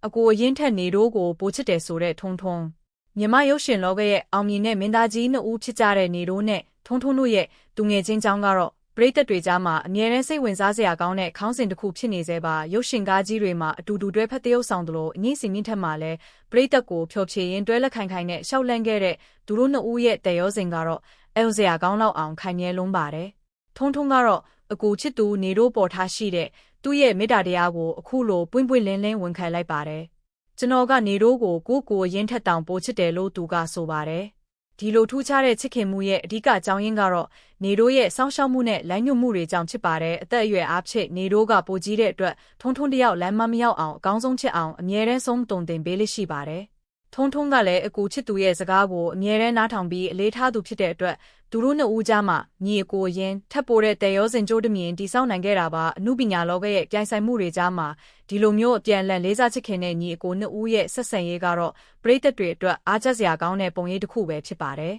အကိုအရင်ထက်နေတို့ကိုပိုချစ်တယ်ဆိုတဲ့ထုံထုံမြမရုပ်ရှင်လောကရဲ့အောင်မြင်တဲ့မင်းသားကြီးနှစ်ဦးဖြစ်ကြတဲ့နေတို့နဲ့ထုံထုံတို့ရဲ့သူငယ်ချင်းကြောင်းကတော့ပရိသတ်တွေကြားမှာအမြဲတမ်းစိတ်ဝင်စားစရာကောင်းတဲ့ခေါင်းစဉ်တစ်ခုဖြစ်နေသေးပါရုပ်ရှင်ကားကြီးတွေမှာအတူတူတွဲဖက်သရုပ်ဆောင်သလိုအငိမ့်စီမြင့်ထက်မှာလည်းပရိသတ်ကိုဖျော်ဖြေရင်းတွဲလက်ခိုင်ခိုင်နဲ့ရှောက်လန့်ခဲ့တဲ့သူတို့နှစ်ဦးရဲ့တရောစဉ်ကတော့အဲစရာကောင်းလောက်အောင်ခိုင်မြဲလုံးပါတယ်ထုံထုံကတော့အကိုချစ်သူနေတို့ပေါ်ထားရှိတဲ့သူ့ရဲ့မေတ္တာတရားကိုအခုလိုပွင့်ပွင့်လင်းလင်းဝန်ခံလိုက်ပါတယ်ကျွန်တော်ကနေတို့ကိုကိုရင်းထက်တောင်ပိုချစ်တယ်လို့သူကဆိုပါတယ်ဒီလိုထူးခြားတဲ့ချစ်ခင်မှုရဲ့အဓိကအကြောင်းရင်းကတော့နေတို့ရဲ့စောင့်ရှောက်မှုနဲ့လမ်းညွှန်မှုတွေကြောင့်ဖြစ်ပါတယ်အသက်အရွယ်အားဖြင့်နေတို့ကပိုကြီးတဲ့အတွက်ထုံထုံတယောက်လမ်းမရောက်အောင်အကောင်းဆုံးချစ်အောင်အမြဲတမ်းဆုံးတုံတင်ပေးလိရှိပါတယ်ထုံထုံကလည်းအကူချစ်သူရဲ့စကားကိုအမြဲတမ်းနားထောင်ပြီးအလေးထားသူဖြစ်တဲ့အတွက်သူတို့နှစ်ဦးကြားမှာညီအကိုရင်းထပ်ပိုတဲ့တရောစင်ကြိုးတမြင်တိဆောက်နိုင်ခဲ့တာပါအမှုပညာလောကရဲ့ပြိုင်ဆိုင်မှုတွေကြားမှာဒီလိုမျိုးအပြန်အလှန်လေးစားချစ်ခင်တဲ့ညီအကိုနှစ်ဦးရဲ့ဆက်ဆံရေးကတော့ပရိသတ်တွေအတွက်အားကျစရာကောင်းတဲ့ပုံရိပ်တစ်ခုပဲဖြစ်ပါတယ်